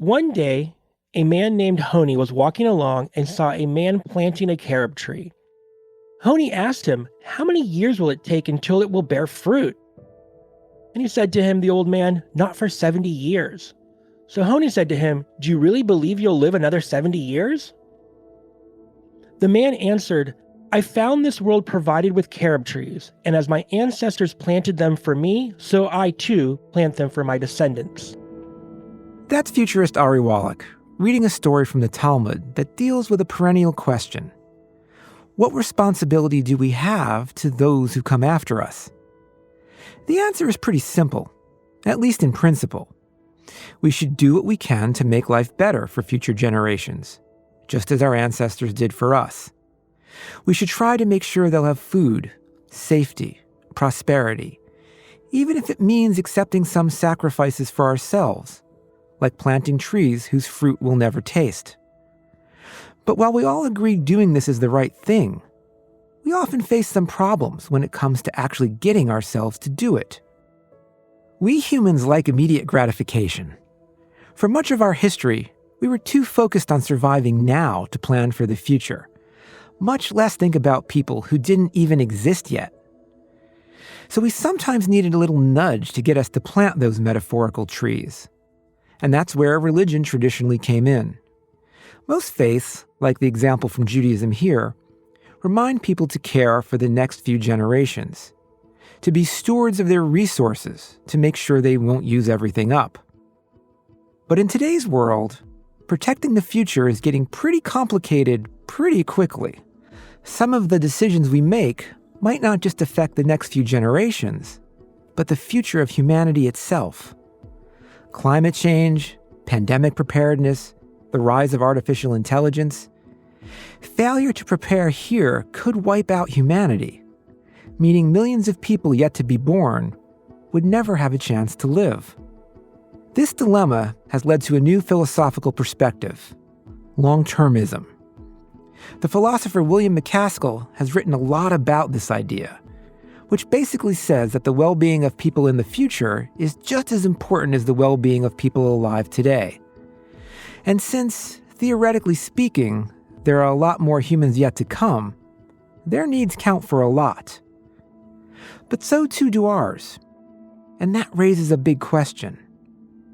One day, a man named Honi was walking along and saw a man planting a carob tree. Honi asked him, "How many years will it take until it will bear fruit?" And he said to him, the old man, "Not for 70 years. So Honi said to him, "Do you really believe you'll live another 70 years? The man answered, "I found this world provided with carob trees, and as my ancestors planted them for me, so I too plant them for my descendants." That's futurist Ari Wallach, reading a story from the Talmud that deals with a perennial question. What responsibility do we have to those who come after us? The answer is pretty simple, at least in principle. We should do what we can to make life better for future generations, just as our ancestors did for us. We should try to make sure they'll have food, safety, prosperity, even if it means accepting some sacrifices for ourselves, like planting trees whose fruit we'll never taste. But while we all agree doing this is the right thing, we often face some problems when it comes to actually getting ourselves to do it. We humans like immediate gratification. For much of our history, we were too focused on surviving now to plan for the future, much less think about people who didn't even exist yet. So we sometimes needed a little nudge to get us to plant those metaphorical trees. And that's where religion traditionally came in. Most faiths, like the example from Judaism here, remind people to care for the next few generations, to be stewards of their resources, to make sure they won't use everything up. But in today's world, protecting the future is getting pretty complicated pretty quickly. Some of the decisions we make might not just affect the next few generations, but the future of humanity itself. Climate change, pandemic preparedness, the rise of artificial intelligence. Failure to prepare here could wipe out humanity, meaning millions of people yet to be born would never have a chance to live. This dilemma has led to a new philosophical perspective, longtermism. The philosopher William MacAskill has written a lot about this idea, which basically says that the well-being of people in the future is just as important as the well-being of people alive today. And since, theoretically speaking, there are a lot more humans yet to come, their needs count for a lot. But so too do ours. And that raises a big question.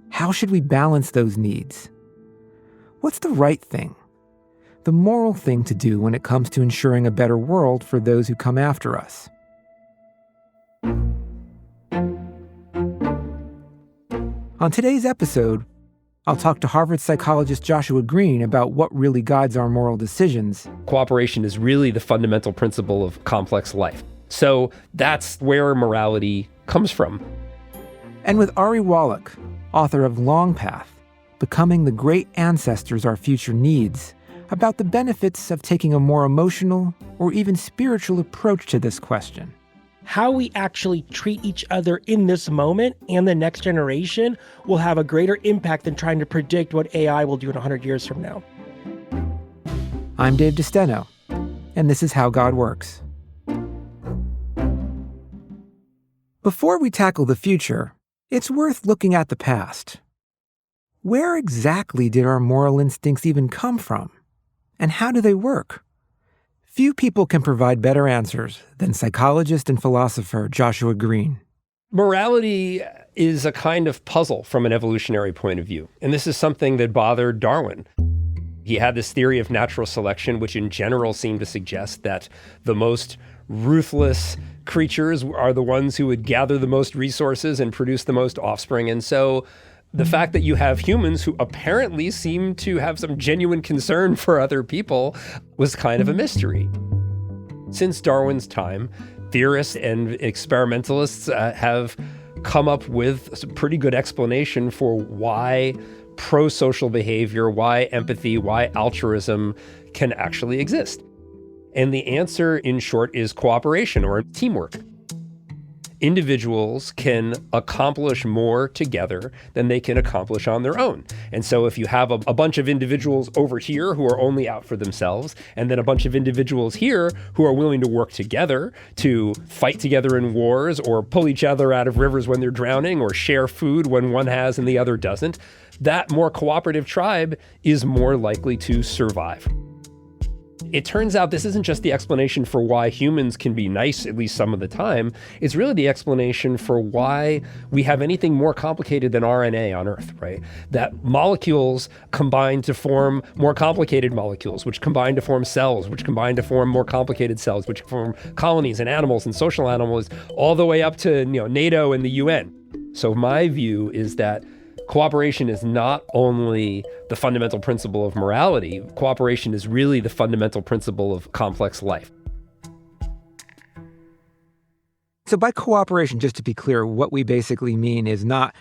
How should we balance those needs? What's the right thing? The moral thing to do when it comes to ensuring a better world for those who come after us? On today's episode, I'll talk to Harvard psychologist Joshua Greene about what really guides our moral decisions. Cooperation is really the fundamental principle of complex life. So that's where morality comes from. And with Ari Wallach, author of Long Path, Becoming the Great Ancestors Our Future Needs, about the benefits of taking a more emotional or even spiritual approach to this question. How we actually treat each other in this moment and the next generation will have a greater impact than trying to predict what AI will do in 100 years from now. I'm Dave DeSteno, and this is How God Works. Before we tackle the future, it's worth looking at the past. Where exactly did our moral instincts even come from? And how do they work? Few people can provide better answers than psychologist and philosopher Joshua Greene. Morality is a kind of puzzle from an evolutionary point of view. And this is something that bothered Darwin. He had this theory of natural selection, which in general seemed to suggest that the most ruthless creatures are the ones who would gather the most resources and produce the most offspring. And so the fact that you have humans who apparently seem to have some genuine concern for other people was kind of a mystery. Since Darwin's time, theorists and experimentalists have come up with a pretty good explanation for why pro-social behavior, why empathy, why altruism can actually exist. And the answer, in short, is cooperation or teamwork. Individuals can accomplish more together than they can accomplish on their own. And so if you have a bunch of individuals over here who are only out for themselves, and then a bunch of individuals here who are willing to work together to fight together in wars or pull each other out of rivers when they're drowning or share food when one has and the other doesn't, that more cooperative tribe is more likely to survive. It turns out this isn't just the explanation for why humans can be nice at least some of the time. It's really the explanation for why we have anything more complicated than RNA on Earth, right? That molecules combine to form more complicated molecules, which combine to form cells, which combine to form more complicated cells, which form colonies and animals and social animals, all the way up to NATO and the UN. So my view is that cooperation is not only the fundamental principle of morality, cooperation is really the fundamental principle of complex life. So by cooperation, just to be clear, what we basically mean is not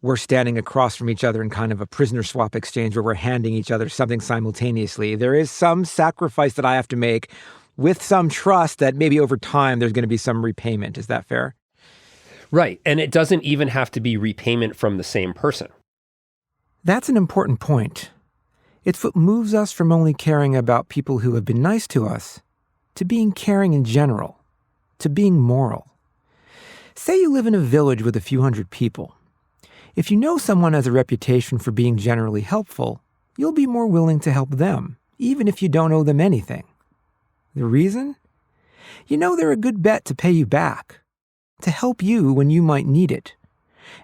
we're standing across from each other in kind of a prisoner swap exchange where we're handing each other something simultaneously. There is some sacrifice that I have to make with some trust that maybe over time there's going to be some repayment. Is that fair? Right. And it doesn't even have to be repayment from the same person. That's an important point. It's what moves us from only caring about people who have been nice to us to being caring in general, to being moral. Say you live in a village with a few hundred people. If you know someone has a reputation for being generally helpful, you'll be more willing to help them, even if you don't owe them anything. The reason? You know they're a good bet to pay you back, to help you when you might need it.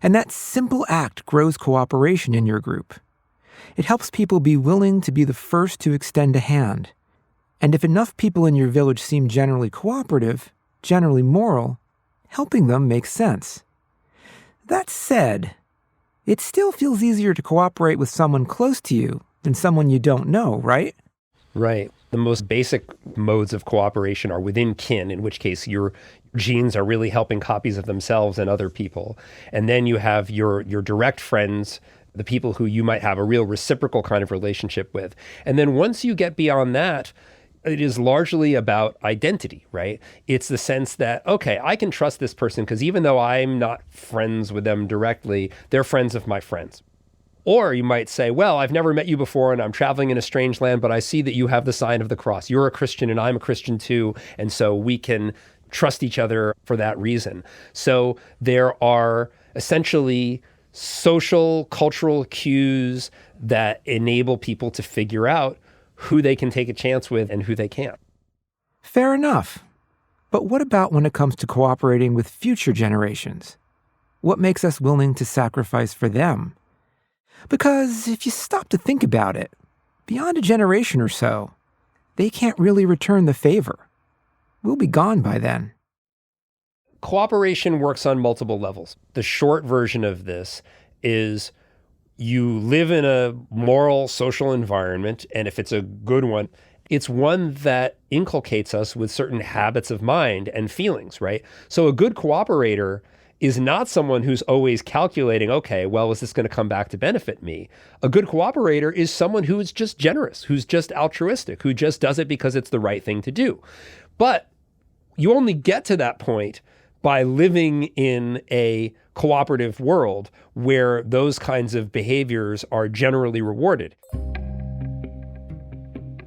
And that simple act grows cooperation in your group. It helps people be willing to be the first to extend a hand. And if enough people in your village seem generally cooperative, generally moral, helping them makes sense. That said, it still feels easier to cooperate with someone close to you than someone you don't know, right? Right. The most basic modes of cooperation are within kin, in which case your genes are really helping copies of themselves and other people. And then you have your direct friends, the people who you might have a real reciprocal kind of relationship with. And then once you get beyond that, it is largely about identity, right? It's the sense that, okay, I can trust this person because even though I'm not friends with them directly, they're friends of my friends. Or you might say, well, I've never met you before and I'm traveling in a strange land, but I see that you have the sign of the cross. You're a Christian and I'm a Christian too. And so we can trust each other for that reason. So there are essentially social, cultural cues that enable people to figure out who they can take a chance with and who they can't. Fair enough. But what about when it comes to cooperating with future generations? What makes us willing to sacrifice for them? Because if you stop to think about it, beyond a generation or so, they can't really return the favor. We'll be gone by then. Cooperation works on multiple levels. The short version of this is you live in a moral, social environment, and if it's a good one, it's one that inculcates us with certain habits of mind and feelings, right? So a good cooperator is not someone who's always calculating, okay, well, is this going to come back to benefit me? A good cooperator is someone who is just generous, who's just altruistic, who just does it because it's the right thing to do. But you only get to that point by living in a cooperative world where those kinds of behaviors are generally rewarded.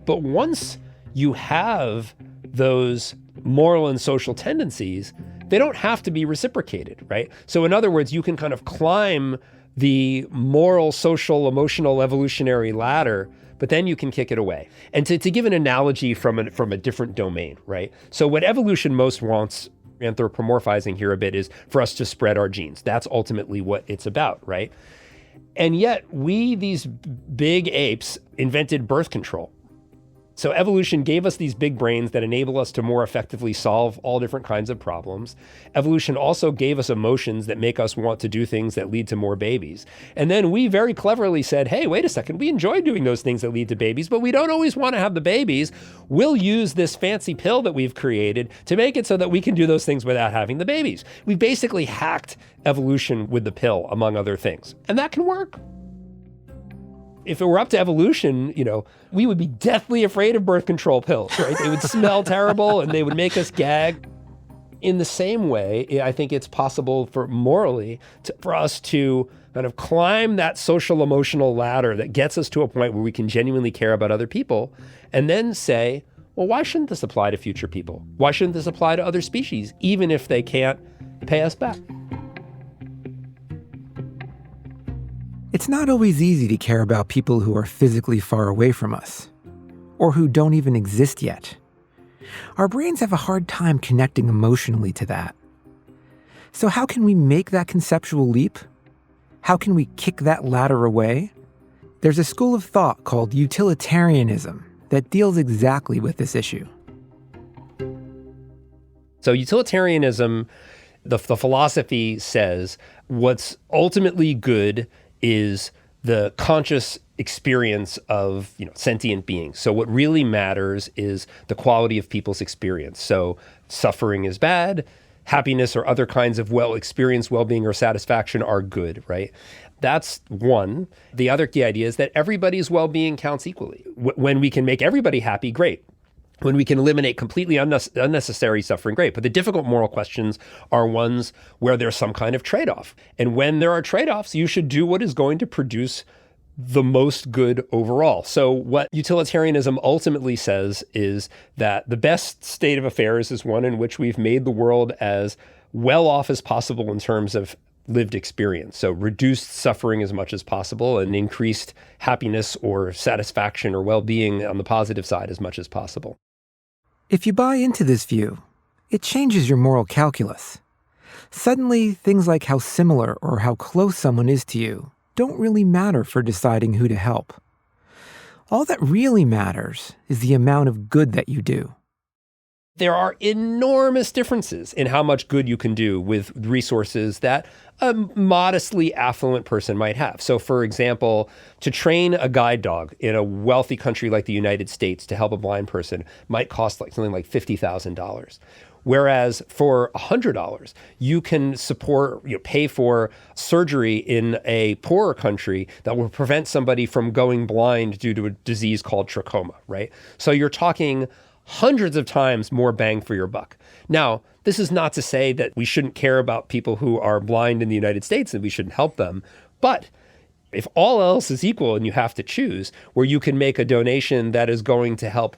But once you have those moral and social tendencies, they don't have to be reciprocated, right? So in other words, you can kind of climb the moral, social, emotional, evolutionary ladder, but then you can kick it away. And to give an analogy from a different domain, right? So what evolution most wants, anthropomorphizing here a bit, is for us to spread our genes. That's ultimately what it's about, right? And yet we, these big apes, invented birth control. So evolution gave us these big brains that enable us to more effectively solve all different kinds of problems. Evolution also gave us emotions that make us want to do things that lead to more babies. And then we very cleverly said, hey, wait a second, we enjoy doing those things that lead to babies, but we don't always want to have the babies. We'll use this fancy pill that we've created to make it so that we can do those things without having the babies. We basically hacked evolution with the pill, among other things. And that can work. If it were up to evolution, we would be deathly afraid of birth control pills, right? They would smell terrible and they would make us gag. In the same way, I think it's possible for us to kind of climb that social emotional ladder that gets us to a point where we can genuinely care about other people and then say, well, why shouldn't this apply to future people? Why shouldn't this apply to other species, even if they can't pay us back? It It's not always easy to care about people who are physically far away from us, or who don't even exist yet. Our brains have a hard time connecting emotionally to that. So how can we make that conceptual leap? How can we kick that ladder away? There's a school of thought called utilitarianism that deals exactly with this issue. So utilitarianism, the philosophy says what's ultimately good is the conscious experience of sentient beings. So what really matters is the quality of people's experience. So suffering is bad, happiness or other kinds of experienced well-being or satisfaction are good, right? That's one. The idea is that everybody's well-being counts equally. When we can make everybody happy, great. When we can eliminate completely unnecessary suffering, great. But the difficult moral questions are ones where there's some kind of trade-off. And when there are trade-offs, you should do what is going to produce the most good overall. So what utilitarianism ultimately says is that the best state of affairs is one in which we've made the world as well off as possible in terms of lived experience. So reduced suffering as much as possible and increased happiness or satisfaction or well-being on the positive side as much as possible. If you buy into this view, it changes your moral calculus. Suddenly, things like how similar or how close someone is to you don't really matter for deciding who to help. All that really matters is the amount of good that you do. There are enormous differences in how much good you can do with resources that a modestly affluent person might have. So, for example, to train a guide dog in a wealthy country like the United States to help a blind person might cost something like $50,000. Whereas for $100, you can pay for surgery in a poorer country that will prevent somebody from going blind due to a disease called trachoma, right? So you're talking hundreds of times more bang for your buck. Now, this is not to say that we shouldn't care about people who are blind in the United States and we shouldn't help them. But if all else is equal and you have to choose, where you can make a donation that is going to help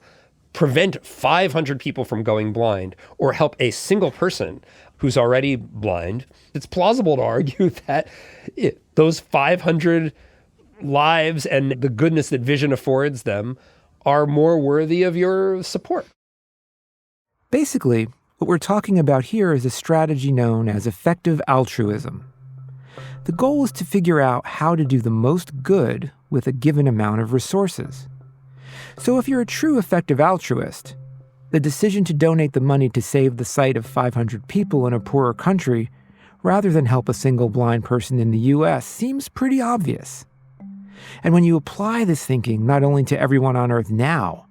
prevent 500 people from going blind or help a single person who's already blind, it's plausible to argue that those 500 lives and the goodness that vision affords them are more worthy of your support. Basically, what we're talking about here is a strategy known as effective altruism. The goal is to figure out how to do the most good with a given amount of resources. So if you're a true effective altruist, the decision to donate the money to save the sight of 500 people in a poorer country rather than help a single blind person in the US seems pretty obvious. And when you apply this thinking not only to everyone on Earth now,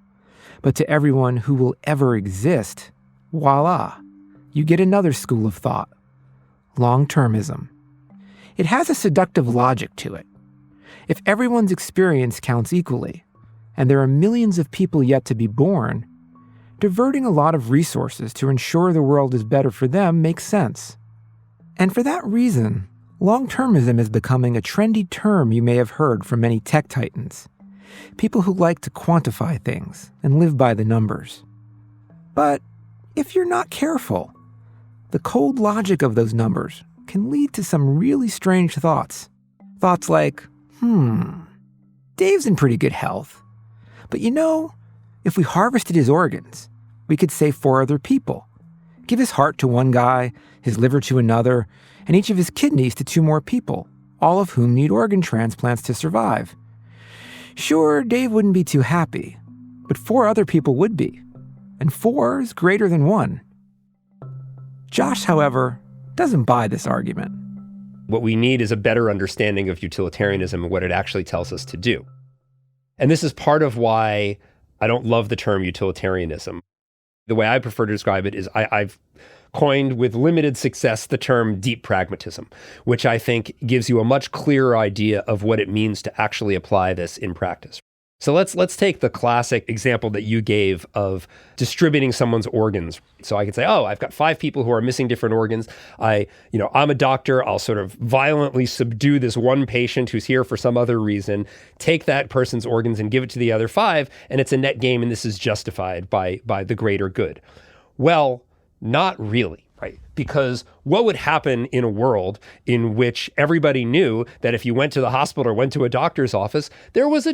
but to everyone who will ever exist, voila, you get another school of thought, longtermism. It has a seductive logic to it. If everyone's experience counts equally, and there are millions of people yet to be born, diverting a lot of resources to ensure the world is better for them makes sense. And for that reason, long-termism is becoming a trendy term you may have heard from many tech titans, people who like to quantify things and live by the numbers. But if you're not careful, the cold logic of those numbers can lead to some really strange thoughts. Thoughts like, Dave's in pretty good health. But if we harvested his organs, we could save 4 other people. Give his heart to one guy, his liver to another, and each of his kidneys to 2 more people, all of whom need organ transplants to survive. Sure, Dave wouldn't be too happy, but 4 other people would be, and 4 is greater than 1. Josh, however, doesn't buy this argument. What we need is a better understanding of utilitarianism and what it actually tells us to do. And this is part of why I don't love the term utilitarianism. The way I prefer to describe it is I've coined with limited success the term deep pragmatism, which I think gives you a much clearer idea of what it means to actually apply this in practice. So let's take the classic example that you gave of distributing someone's organs. So I could say, I've got 5 people who are missing different organs. I'm a doctor. I'll sort of violently subdue this one patient who's here for some other reason, take that person's organs and give it to the other 5, and it's a net gain, and this is justified by the greater good. Well, not really. Right. Because what would happen in a world in which everybody knew that if you went to the hospital or went to a doctor's office, there was a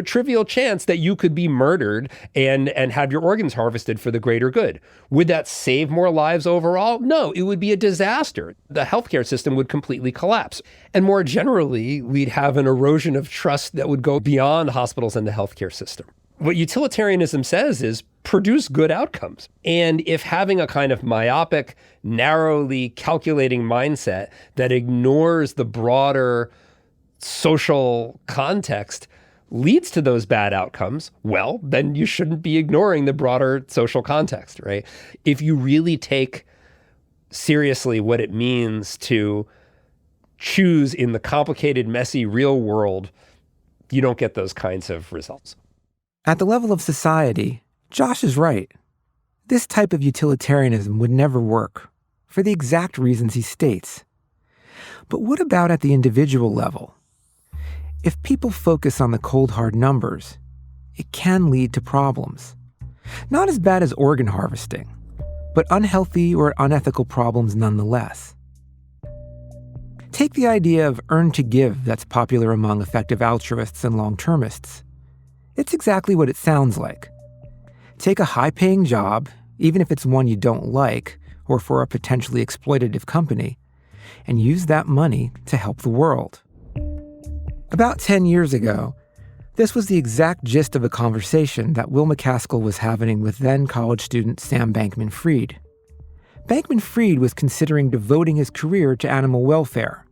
trivial chance that you could be murdered and have your organs harvested for the greater good? Would that save more lives overall? No, it would be a disaster. The healthcare system would completely collapse. And more generally, we'd have an erosion of trust that would go beyond hospitals and the healthcare system. What utilitarianism says is produce good outcomes. And if having a kind of myopic, narrowly calculating mindset that ignores the broader social context leads to those bad outcomes, well, then you shouldn't be ignoring the broader social context, right? If you really take seriously what it means to choose in the complicated, messy, real world, you don't get those kinds of results. At the level of society, Josh is right. This type of utilitarianism would never work, for the exact reasons he states. But what about at the individual level? If people focus on the cold hard numbers, it can lead to problems. Not as bad as organ harvesting, but unhealthy or unethical problems nonetheless. Take the idea of earn to give that's popular among effective altruists and long-termists. It's exactly what it sounds like. Take a high-paying job, even if it's one you don't like, or for a potentially exploitative company, and use that money to help the world. About 10 years ago, this was the exact gist of a conversation that Will MacAskill was having with then college student Sam Bankman-Fried. Bankman-Fried was considering devoting his career to animal welfare,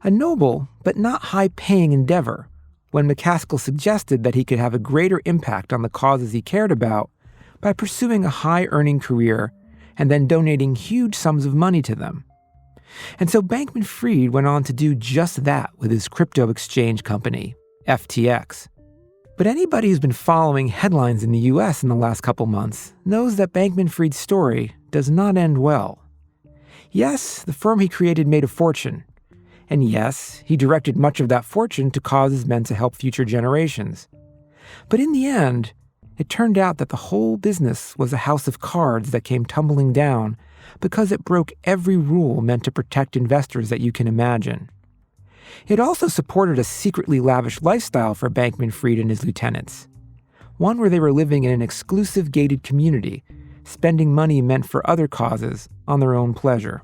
a noble but not high-paying endeavor, when MacAskill suggested that he could have a greater impact on the causes he cared about by pursuing a high-earning career and then donating huge sums of money to them. And so Bankman-Fried went on to do just that with his crypto exchange company, FTX. But anybody who's been following headlines in the US in the last couple months knows that Bankman-Fried's story does not end well. Yes, the firm he created made a fortune. And yes, he directed much of that fortune to causes meant to help future generations. But in the end, it turned out that the whole business was a house of cards that came tumbling down because it broke every rule meant to protect investors that you can imagine. It also supported a secretly lavish lifestyle for Bankman-Fried and his lieutenants, one where they were living in an exclusive gated community, spending money meant for other causes on their own pleasure.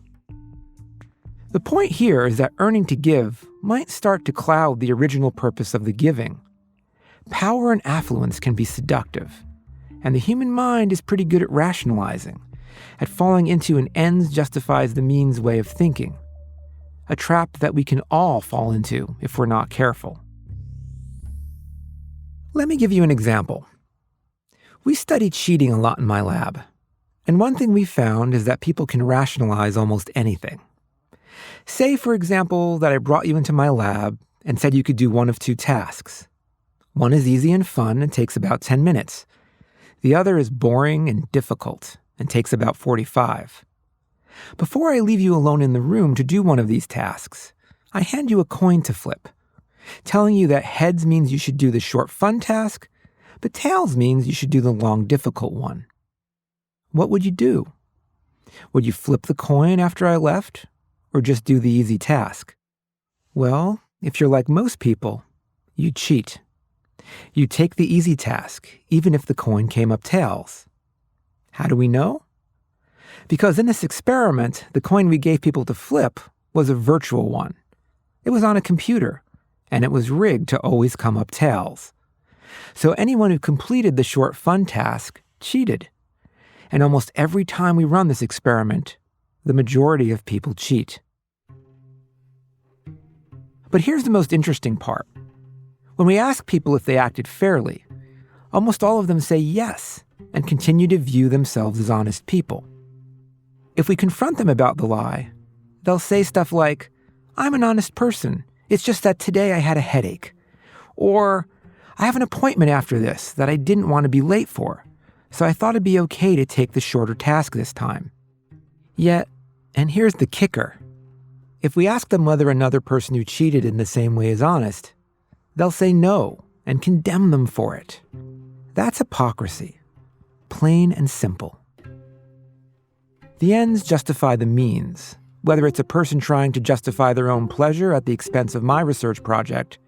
The point here is that earning to give might start to cloud the original purpose of the giving. Power and affluence can be seductive, and the human mind is pretty good at rationalizing, at falling into an ends justifies the means way of thinking, a trap that we can all fall into if we're not careful. Let me give you an example. We study cheating a lot in my lab, and one thing we found is that people can rationalize almost anything. Say, for example, that I brought you into my lab and said you could do one of two tasks. One is easy and fun and takes about 10 minutes. The other is boring and difficult and takes about 45. Before I leave you alone in the room to do one of these tasks, I hand you a coin to flip, telling you that heads means you should do the short fun task, but tails means you should do the long difficult one. What would you do? Would you flip the coin after I left? Or just do the easy task? Well, if you're like most people, you cheat. You take the easy task, even if the coin came up tails. How do we know? Because in this experiment, the coin we gave people to flip was a virtual one. It was on a computer, and it was rigged to always come up tails. So anyone who completed the short fun task cheated. And almost every time we run this experiment, the majority of people cheat. But here's the most interesting part. When we ask people if they acted fairly, almost all of them say yes and continue to view themselves as honest people. If we confront them about the lie, they'll say stuff like, "I'm an honest person. It's just that today I had a headache." Or, "I have an appointment after this that I didn't want to be late for, so I thought it'd be okay to take the shorter task this time." Yet, and here's the kicker, if we ask them whether another person who cheated in the same way is honest, they'll say no and condemn them for it. That's hypocrisy. Plain and simple. The ends justify the means, whether it's a person trying to justify their own pleasure at the expense of my research project,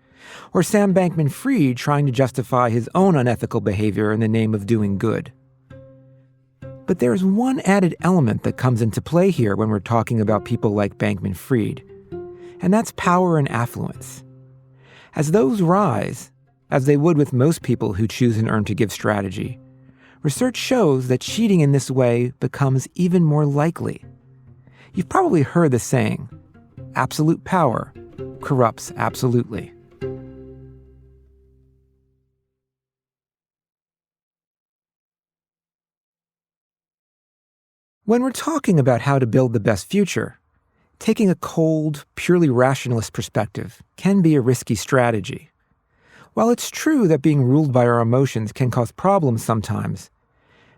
or Sam Bankman-Fried trying to justify his own unethical behavior in the name of doing good. But there's one added element that comes into play here when we're talking about people like Bankman-Fried, and that's power and affluence. As those rise, as they would with most people who choose an earn-to-give strategy, research shows that cheating in this way becomes even more likely. You've probably heard the saying, absolute power corrupts absolutely. When we're talking about how to build the best future, taking a cold, purely rationalist perspective can be a risky strategy. While it's true that being ruled by our emotions can cause problems sometimes,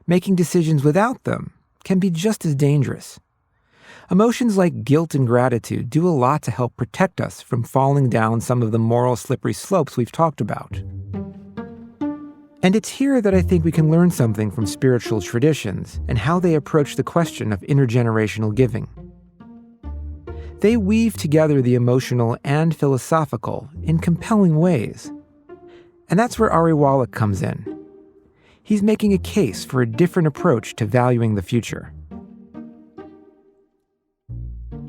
making decisions without them can be just as dangerous. Emotions like guilt and gratitude do a lot to help protect us from falling down some of the moral slippery slopes we've talked about. And it's here that I think we can learn something from spiritual traditions and how they approach the question of intergenerational giving. They weave together the emotional and philosophical in compelling ways. And that's where Ari Wallach comes in. He's making a case for a different approach to valuing the future.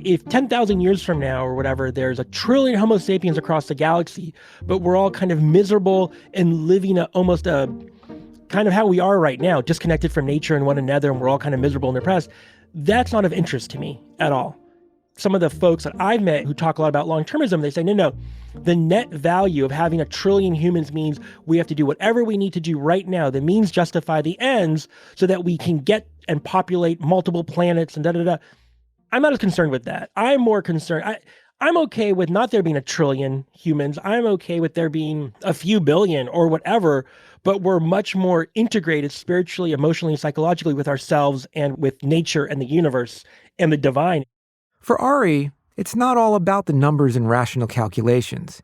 If 10,000 years from now or whatever, there's 1 trillion Homo sapiens across the galaxy, but we're all kind of miserable and living almost a kind of how we are right now, disconnected from nature and one another, and we're all kind of miserable and depressed, that's not of interest to me at all. Some of the folks that I've met who talk a lot about longtermism, they say, no, the net value of having 1 trillion humans means we have to do whatever we need to do right now. The means justify the ends so that we can get and populate multiple planets and da-da-da. I'm not as concerned with that. I'm more concerned. I'm okay with not there being 1 trillion humans. I'm okay with there being a few billion or whatever, but we're much more integrated spiritually, emotionally, and psychologically with ourselves and with nature and the universe and the divine. For Ari, it's not all about the numbers and rational calculations,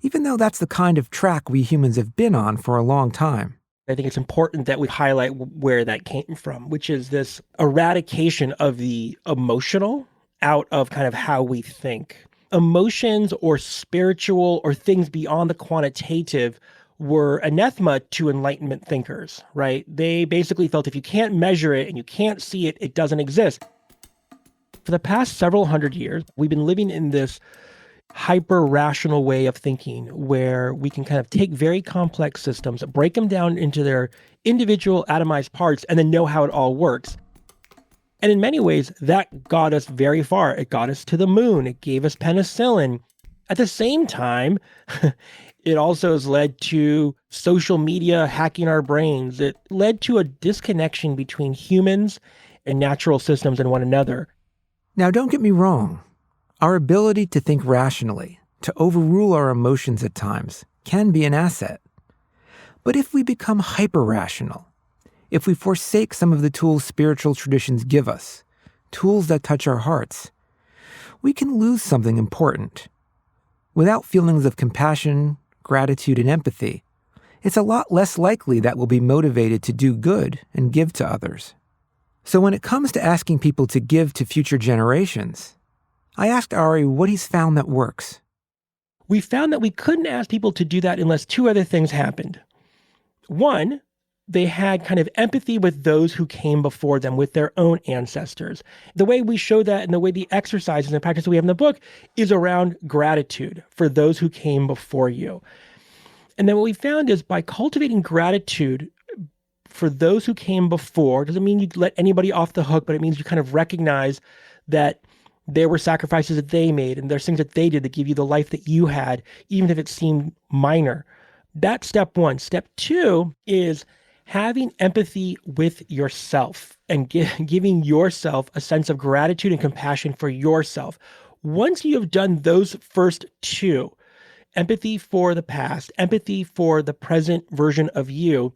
even though that's the kind of track we humans have been on for a long time. I think it's important that we highlight where that came from, which is this eradication of the emotional out of kind of how we think. Emotions or spiritual or things beyond the quantitative were anathema to Enlightenment thinkers, right? They basically felt if you can't measure it and you can't see it, it doesn't exist. For the past several hundred years, we've been living in this hyper-rational way of thinking where we can kind of take very complex systems, break them down into their individual atomized parts, and then know how it all works. And in many ways, that got us very far. It got us to the moon. It gave us penicillin. At the same time, it also has led to social media hacking our brains. It led to a disconnection between humans and natural systems and one another. Now, don't get me wrong. Our ability to think rationally, to overrule our emotions at times, can be an asset. But if we become hyper-rational, if we forsake some of the tools spiritual traditions give us, tools that touch our hearts, we can lose something important. Without feelings of compassion, gratitude, and empathy, it's a lot less likely that we'll be motivated to do good and give to others. So when it comes to asking people to give to future generations, I asked Ari what he's found that works. We found that we couldn't ask people to do that unless two other things happened. One, they had kind of empathy with those who came before them, with their own ancestors. The way we show that and the way the exercises and practice that we have in the book is around gratitude for those who came before you. And then what we found is by cultivating gratitude for those who came before, doesn't mean you let anybody off the hook, but it means you kind of recognize that there were sacrifices that they made and there's things that they did that give you the life that you had, even if it seemed minor. That's step one. Step two is having empathy with yourself and giving yourself a sense of gratitude and compassion for yourself. Once you have done those first two, empathy for the past, empathy for the present version of you,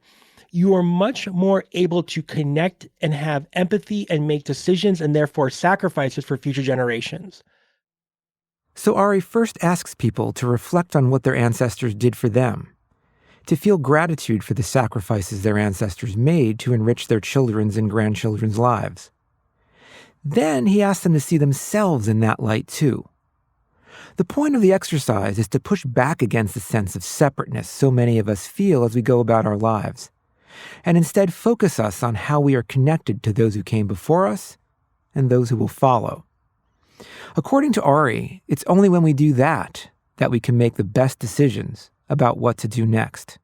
you are much more able to connect and have empathy and make decisions and therefore sacrifices for future generations. So Ari first asks people to reflect on what their ancestors did for them, to feel gratitude for the sacrifices their ancestors made to enrich their children's and grandchildren's lives. Then he asks them to see themselves in that light too. The point of the exercise is to push back against the sense of separateness so many of us feel as we go about our lives, and instead focus us on how we are connected to those who came before us and those who will follow. According to Ari, it's only when we do that we can make the best decisions about what to do next.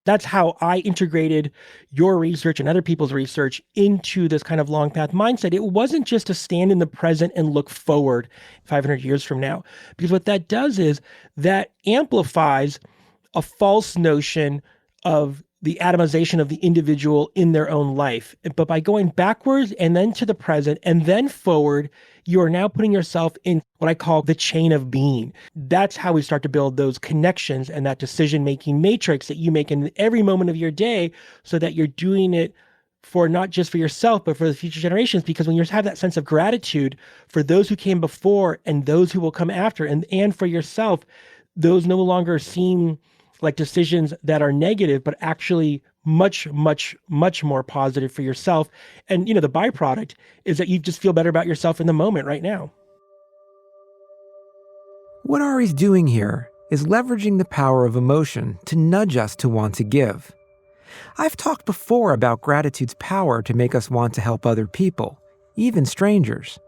That's how I integrated your research and other people's research into this kind of long path mindset. It wasn't just to stand in the present and look forward 500 years from now, because what that does is that amplifies a false notion of the atomization of the individual in their own life. But by going backwards and then to the present and then forward, you are now putting yourself in what I call the chain of being. That's how we start to build those connections and that decision-making matrix that you make in every moment of your day, so that you're doing it for not just for yourself, but for the future generations. Because when you have that sense of gratitude for those who came before and those who will come after, and for yourself, those no longer seem like decisions that are negative, but actually much, much, much more positive for yourself. And, the byproduct is that you just feel better about yourself in the moment right now. What Ari's doing here is leveraging the power of emotion to nudge us to want to give. I've talked before about gratitude's power to make us want to help other people, even strangers.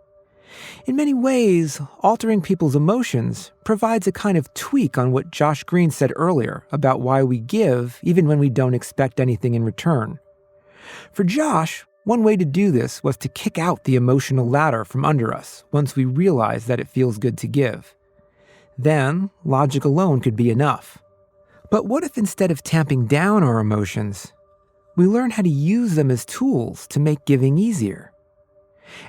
In many ways, altering people's emotions provides a kind of tweak on what Josh Greene said earlier about why we give even when we don't expect anything in return. For Josh, one way to do this was to kick out the emotional ladder from under us once we realize that it feels good to give. Then, logic alone could be enough. But what if instead of tamping down our emotions, we learn how to use them as tools to make giving easier?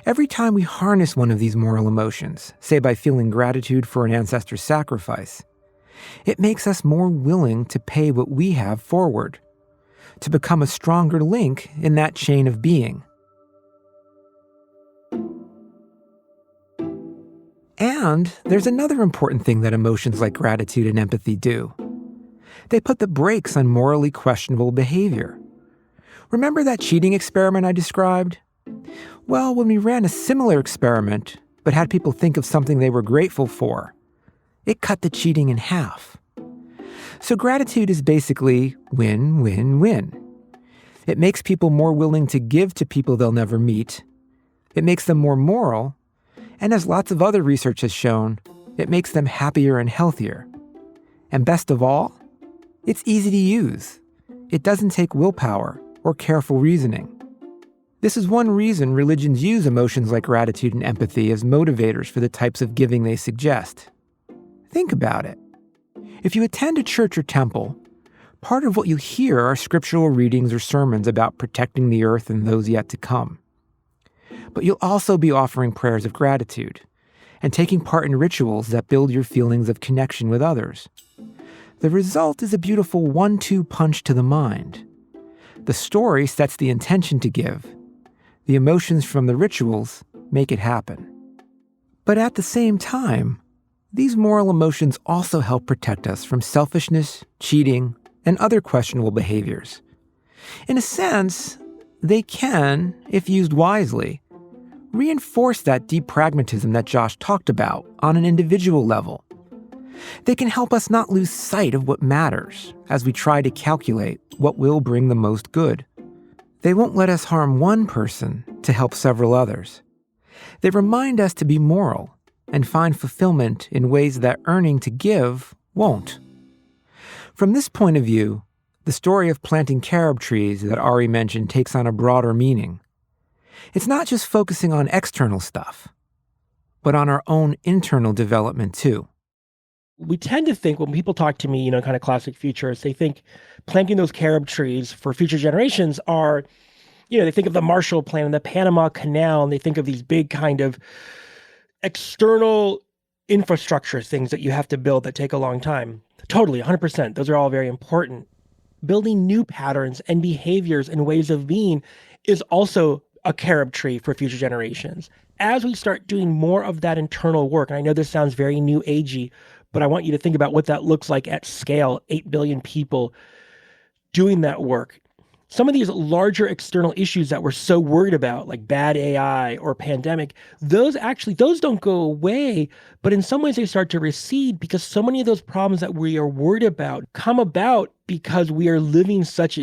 Every time we harness one of these moral emotions, say by feeling gratitude for an ancestor's sacrifice, it makes us more willing to pay what we have forward, to become a stronger link in that chain of being. And there's another important thing that emotions like gratitude and empathy do. They put the brakes on morally questionable behavior. Remember that cheating experiment I described? Well, when we ran a similar experiment, but had people think of something they were grateful for, it cut the cheating in half. So gratitude is basically win, win, win. It makes people more willing to give to people they'll never meet. It makes them more moral. And as lots of other research has shown, it makes them happier and healthier. And best of all, it's easy to use. It doesn't take willpower or careful reasoning. This is one reason religions use emotions like gratitude and empathy as motivators for the types of giving they suggest. Think about it. If you attend a church or temple, part of what you hear are scriptural readings or sermons about protecting the earth and those yet to come. But you'll also be offering prayers of gratitude and taking part in rituals that build your feelings of connection with others. The result is a beautiful 1-2 punch to the mind. The story sets the intention to give. The emotions from the rituals make it happen. But at the same time, these moral emotions also help protect us from selfishness, cheating, and other questionable behaviors. In a sense, they can, if used wisely, reinforce that deep pragmatism that Josh talked about on an individual level. They can help us not lose sight of what matters as we try to calculate what will bring the most good. They won't let us harm one person to help several others. They remind us to be moral and find fulfillment in ways that earning to give won't. From this point of view, the story of planting carob trees that Ari mentioned takes on a broader meaning. It's not just focusing on external stuff, but on our own internal development too. We tend to think when people talk to me, kind of classic futurists, they think planting those carob trees for future generations are, they think of the Marshall Plan and the Panama Canal, and they think of these big kind of external infrastructure things that you have to build that take a long time. Totally, 100%. Those are all very important. Building new patterns and behaviors and ways of being is also a carob tree for future generations. As we start doing more of that internal work, and I know this sounds very new agey, but I want you to think about what that looks like at scale, 8 billion people doing that work. some of these larger external issues that we're so worried about, like bad AI or pandemic, those don't go away, but in some ways they start to recede because so many of those problems that we are worried about come about because we are living such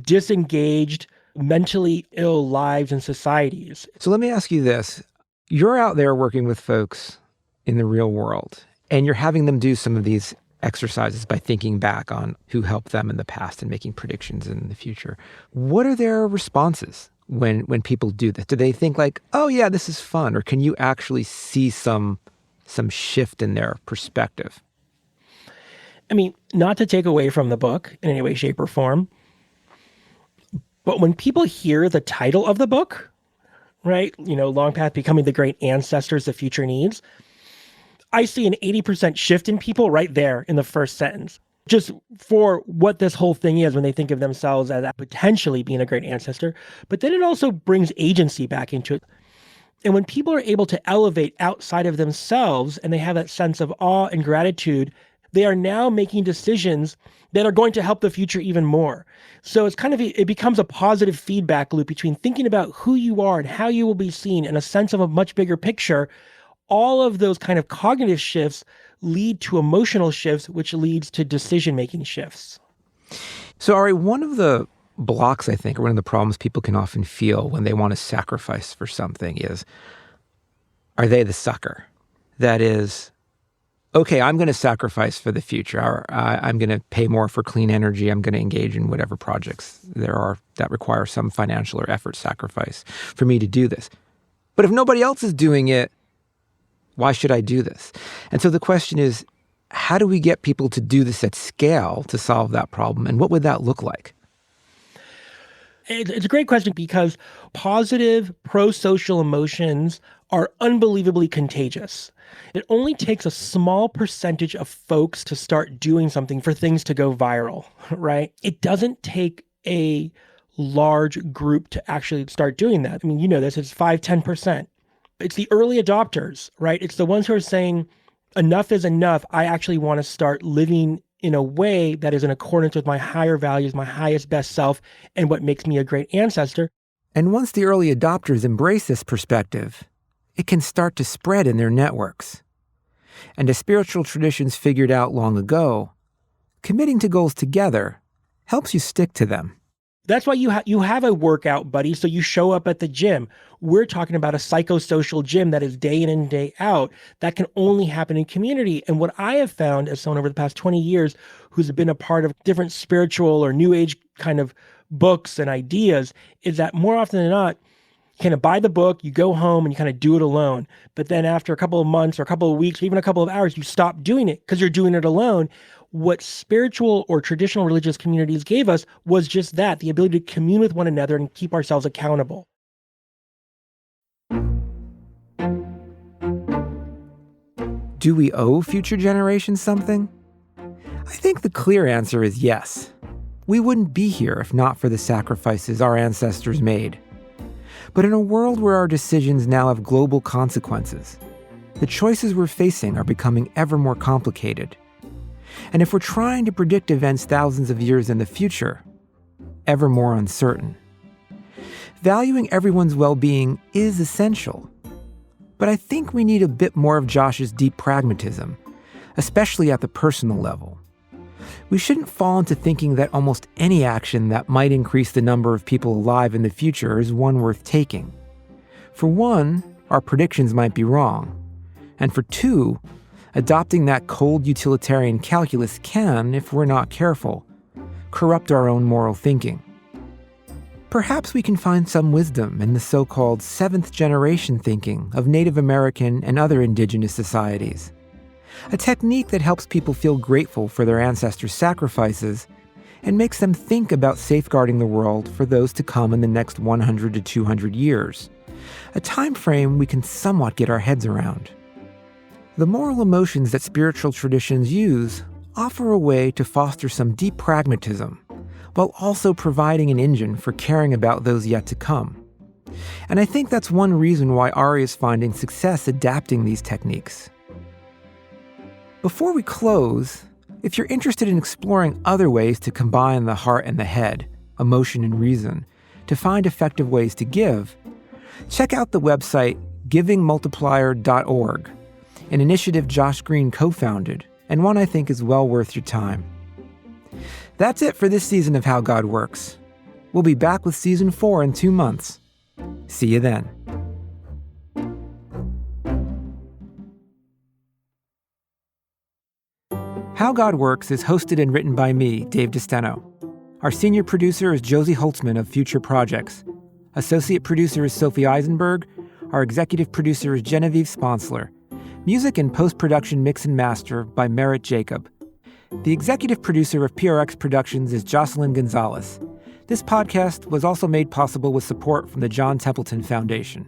disengaged, mentally ill lives and societies. So let me ask you this. You're out there working with folks in the real world, and you're having them do some of these exercises by thinking back on who helped them in the past and making predictions in the future. What are their responses when people do this? Do they think like, oh yeah, this is fun? Or can you actually see some shift in their perspective? I mean, not to take away from the book in any way, shape, or form, but when people hear the title of the book, right, Long Path Becoming the Great Ancestors the Future Needs, I see an 80% shift in people right there in the first sentence, just for what this whole thing is when they think of themselves as potentially being a great ancestor. But then it also brings agency back into it. And when people are able to elevate outside of themselves and they have that sense of awe and gratitude, they are now making decisions that are going to help the future even more. So it becomes a positive feedback loop between thinking about who you are and how you will be seen and a sense of a much bigger picture. All of those kind of cognitive shifts lead to emotional shifts, which leads to decision-making shifts. So Ari, one of the blocks, I think, or one of the problems people can often feel when they want to sacrifice for something is, are they the sucker? That is, okay, I'm going to sacrifice for the future. Or, I'm going to pay more for clean energy. I'm going to engage in whatever projects there are that require some financial or effort sacrifice for me to do this. But if nobody else is doing it, why should I do this? And so the question is, how do we get people to do this at scale to solve that problem? And what would that look like? It's a great question because positive, pro-social emotions are unbelievably contagious. It only takes a small percentage of folks to start doing something for things to go viral, right? It doesn't take a large group to actually start doing that. I mean, you know this, it's 5-10%. It's the early adopters, right? It's the ones who are saying, enough is enough. I actually want to start living in a way that is in accordance with my higher values, my highest best self, and what makes me a great ancestor. And once the early adopters embrace this perspective, it can start to spread in their networks. And as spiritual traditions figured out long ago, committing to goals together helps you stick to them. That's why you have a workout buddy, so you show up at the gym. We're talking about a psychosocial gym that is day in and day out. That can only happen in community. And what I have found as someone over the past 20 years who's been a part of different spiritual or new age kind of books and ideas is that more often than not, you kind of buy the book, you go home and you kind of do it alone. But then after a couple of months or a couple of weeks or even a couple of hours, you stop doing it because you're doing it alone. What spiritual or traditional religious communities gave us was just that, the ability to commune with one another and keep ourselves accountable. Do we owe future generations something? I think the clear answer is yes. We wouldn't be here if not for the sacrifices our ancestors made. But in a world where our decisions now have global consequences, the choices we're facing are becoming ever more complicated. And if we're trying to predict events thousands of years in the future, ever more uncertain. Valuing everyone's well-being is essential. But I think we need a bit more of Josh's deep pragmatism, especially at the personal level. We shouldn't fall into thinking that almost any action that might increase the number of people alive in the future is one worth taking. For one, our predictions might be wrong. And for two, adopting that cold utilitarian calculus can, if we're not careful, corrupt our own moral thinking. Perhaps we can find some wisdom in the so-called seventh-generation thinking of Native American and other indigenous societies, a technique that helps people feel grateful for their ancestors' sacrifices and makes them think about safeguarding the world for those to come in the next 100 to 200 years, a time frame we can somewhat get our heads around. The moral emotions that spiritual traditions use offer a way to foster some deep pragmatism, while also providing an engine for caring about those yet to come. And I think that's one reason why Ari is finding success adapting these techniques. Before we close, if you're interested in exploring other ways to combine the heart and the head, emotion, and reason to find effective ways to give, check out the website givingmultiplier.org, an initiative Josh Greene co-founded, and one I think is well worth your time. That's it for this season of How God Works. We'll be back with Season 4 in 2 months. See you then. How God Works is hosted and written by me, Dave DeSteno. Our senior producer is Josie Holtzman of Future Projects. Associate producer is Sophie Eisenberg. Our executive producer is Genevieve Sponsler. Music and post-production mix and master by Merritt Jacob. The executive producer of PRX Productions is Jocelyn Gonzalez. This podcast was also made possible with support from the John Templeton Foundation.